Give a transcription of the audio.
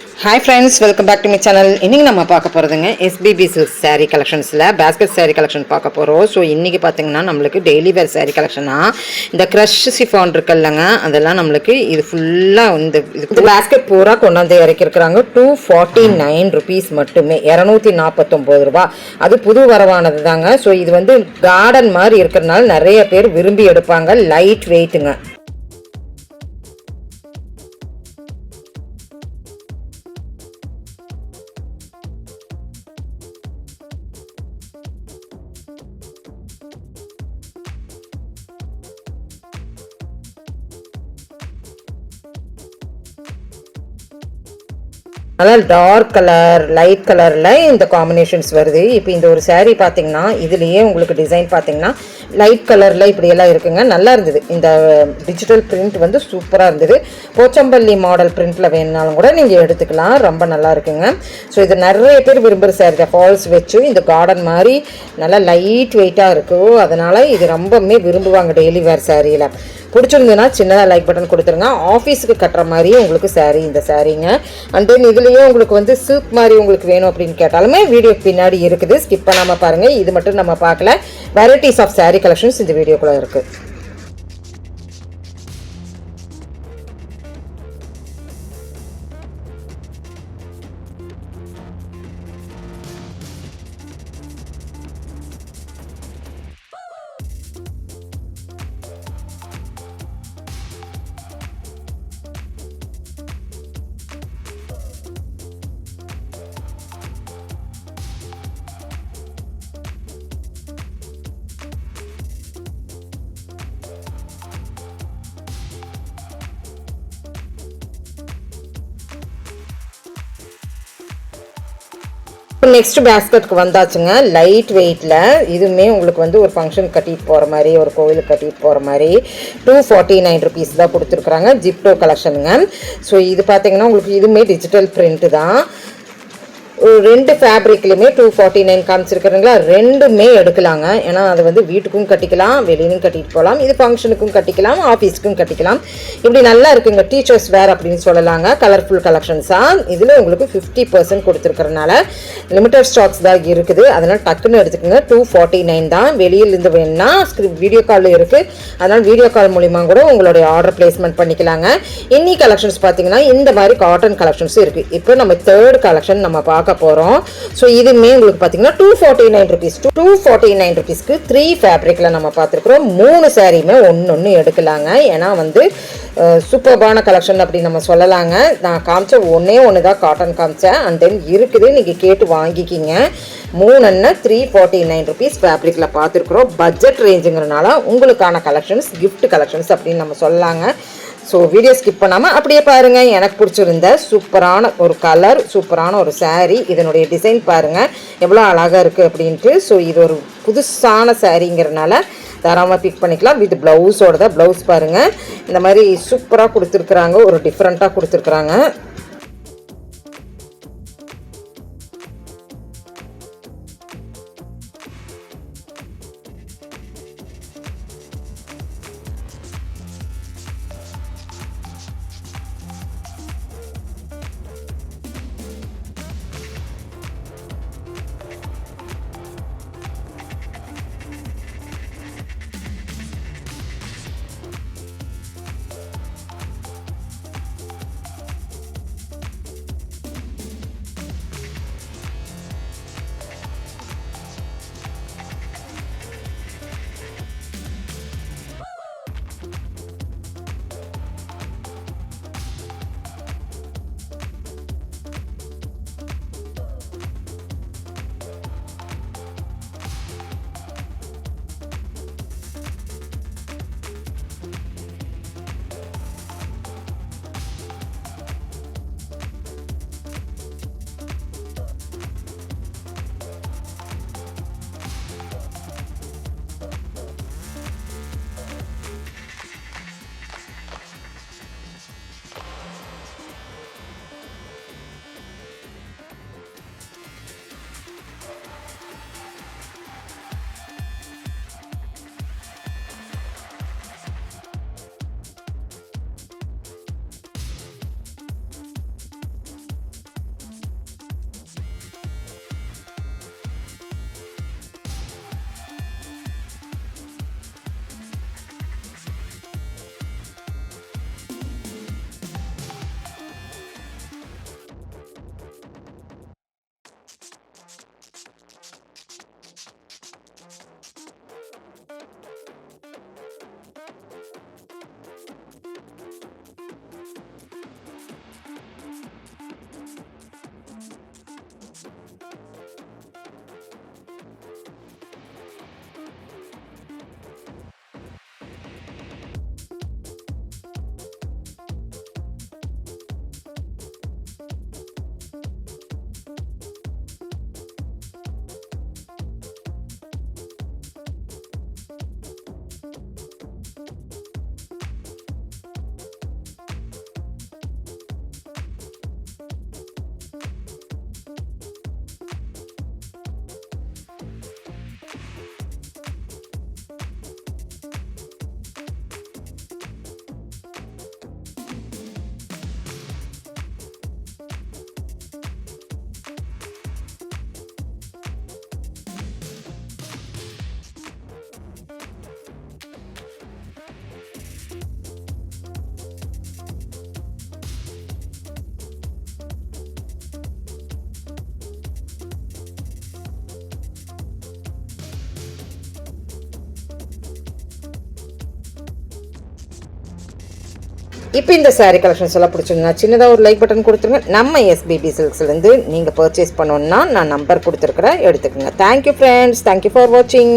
Hi friends, welcome back to my channel. இன்றைக்கி நம்ம பார்க்க போகிறதுங்க எஸ்பிபி சில்க் சாரீ கலெக்ஷன்ஸில் பேஸ்கெட் சாரீ கலெக்ஷன் பார்க்க போகிறோம். ஸோ இன்றைக்கி பார்த்திங்கன்னா நம்மளுக்கு டெய்லி வேர் சாரீ கலெக்ஷனாக இந்த க்ரஷ் சிஃபான் இருக்குல்லங்க, அதெல்லாம் நம்மளுக்கு இது ஃபுல்லாக இந்த பேஸ்கெட் பூரா கொண்டாந்து இறக்கிருக்கிறாங்க. 249 ருபீஸ் மட்டுமே, 249 ரூபா. அது புது வரவானது தாங்க. ஸோ இது வந்து கார்டன் மாதிரி இருக்கிறதுனால நிறைய பேர் விரும்பி எடுப்பாங்க. லைட் வெயிட்டுங்க. அதனால் டார்க் கலர், லைட் கலரில் இந்த காம்பினேஷன்ஸ் வருது. இப்போ இந்த ஒரு சாரீ பார்த்திங்கன்னா இதுலேயே உங்களுக்கு டிசைன் பார்த்திங்கன்னா லைட் கலரில் இப்படியெல்லாம் இருக்குங்க. நல்லா இருந்தது. இந்த டிஜிட்டல் பிரிண்ட் வந்து சூப்பராக இருந்தது. போச்சம்பள்ளி மாடல் பிரிண்ட்டில் வேணுனாலும் கூட நீங்கள் எடுத்துக்கலாம். ரொம்ப நல்லா இருக்குங்க. ஸோ இது நிறைய பேர் விரும்புகிற சாரீ தான். ஃபால்ஸ் வச்சு இந்த கார்டன் மாதிரி நல்லா லைட் வெயிட்டாக இருக்கும். அதனால் இது ரொம்பவுமே விரும்புவாங்க டெய்லி வேர் சாரியில். பிடிச்சிருந்ததுன்னா சின்னதாக லைக் பட்டன் கொடுத்துருங்க. ஆஃபீஸுக்கு கட்டுற மாதிரியே உங்களுக்கு சாரீ இந்த சாரீங்க. அண்ட் தென் இதுலேயும் உங்களுக்கு வந்து சில்க் மாதிரி உங்களுக்கு வேணும் அப்படின்னு கேட்டாலுமே வீடியோ பின்னாடி இருக்குது. ஸ்கிப் பண்ணாமல் பாருங்கள். இது மட்டும் நம்ம பார்க்கல, வெரைட்டிஸ் ஆஃப் சாரீ கலெக்ஷன்ஸ் இந்த வீடியோக்குள்ளே இருக்குது. நெக்ஸ்ட் பேஸ்கெட்டுக்கு வந்தாச்சுங்க. லைட் வெயிட்டில் இதுவுமே உங்களுக்கு வந்து ஒரு ஃபங்க்ஷன் கட்டிட்டு போகிற மாதிரி, ஒரு கோவிலுக்கு கட்டிட்டு போகிற மாதிரி 249 ருபீஸ் தான் கொடுத்துருக்குறாங்க. ஜிப்டோ கலெக்ஷனுங்க. ஸோ இது பார்த்தீங்கன்னா உங்களுக்கு இதுவுமே டிஜிட்டல் பிரிண்ட்டு தான். ரெண்டு ஃபேப்ரிக்லையுமே 249 காமிச்சிருக்கிறீங்களா, ரெண்டுமே எடுக்கலாங்க. ஏன்னா அது வந்து வீட்டுக்கும் கட்டிக்கலாம், வெளியிலும் கட்டிட்டு போகலாம், இது ஃபங்க்ஷனுக்கும் கட்டிக்கலாம், ஆஃபீஸுக்கும் கட்டிக்கலாம். இப்படி நல்லா இருக்குங்க. டீச்சர்ஸ் வேர் அப்படின்னு சொல்லலாங்க. கலர்ஃபுல் கலெக்ஷன்ஸாக இதில் உங்களுக்கு 50% கொடுத்துருக்கறனால லிமிட்டட் ஸ்டாக்ஸ் தான் இருக்குது. அதனால் டக்குன்னு எடுத்துக்கோங்க. 249 தான். வெளியிலேருந்து வேணுன்னா வீடியோ காலில் இருக்குது. அதனால் வீடியோ கால் மூலிமா கூட உங்களுடைய ஆர்டர் பிளேஸ்மெண்ட் பண்ணிக்கலாங்க. இன்னி கலெக்ஷன்ஸ் பார்த்தீங்கன்னா இந்த மாதிரி காட்டன் கலெக்ஷன்ஸும் இருக்குது. இப்போ நம்ம தேர்ட் கலெக்ஷன் நம்ம பார்க்க போறோம். ஸோ இதுமே உங்களுக்கு பார்த்தீங்கன்னா 249 ருபீஸ். 249 ருபீஸ்க்கு 3 ஃபேப்ரிக்ல நம்ம பார்த்துருக்குறோம். 3 சாரியுமே ஒன்று எடுக்கலாங்க. ஏன்னா வந்து சூப்பர்பான கலெக்ஷன் அப்படி நம்ம சொல்லலாங்க. நான் காமிச்ச ஒன்று தான் காட்டன் காமிச்சேன். அண்ட் தென் இருக்குது, நீங்கள் கேட்டு வாங்கிக்கிங்க. 3 349 ருபீஸ் ஃபேப்ரிக்கில் பார்த்துருக்குறோம். பட்ஜெட் ரேஞ்சுங்கிறனால உங்களுக்கான கலெக்ஷன்ஸ், கிஃப்ட் கலெக்ஷன்ஸ் அப்படின்னு நம்ம சொல்லலாங்க. ஸோ வீடியோ ஸ்கிப் பண்ணாமல் அப்படியே பாருங்கள். எனக்கு பிடிச்சிருந்த சூப்பரான ஒரு கலர், சூப்பரான ஒரு சாரீ. இதனுடைய டிசைன் பாருங்கள் எவ்வளோ அழகாக இருக்குது அப்படின்ட்டு. ஸோ இது ஒரு புதுசான சாரீங்கிறனால தாராளமாக பிக் பண்ணிக்கலாம். வித் ப்ளவுஸோட தான். ப்ளவுஸ் பாருங்கள் இந்த மாதிரி சூப்பராக கொடுத்துருக்குறாங்க. ஒரு டிஃப்ரெண்ட்டாக கொடுத்துருக்குறாங்க. இப்போ இந்த சாரீ கலெக்ஷன்ஸ் எல்லாம் பிடிச்சிருந்தா சின்னதாக ஒரு லைக் பட்டன் கொடுத்துருங்க. நம்ம எஸ்பிபி சில்க்ஸ்லேருந்து நீங்கள் பர்ச்சேஸ் பண்ணோன்னா நான் நம்பர் கொடுத்துருக்குறேன், எடுத்துக்கோங்க. தேங்க்யூ ஃப்ரெண்ட்ஸ், தேங்க்யூ ஃபார் வாட்சிங்.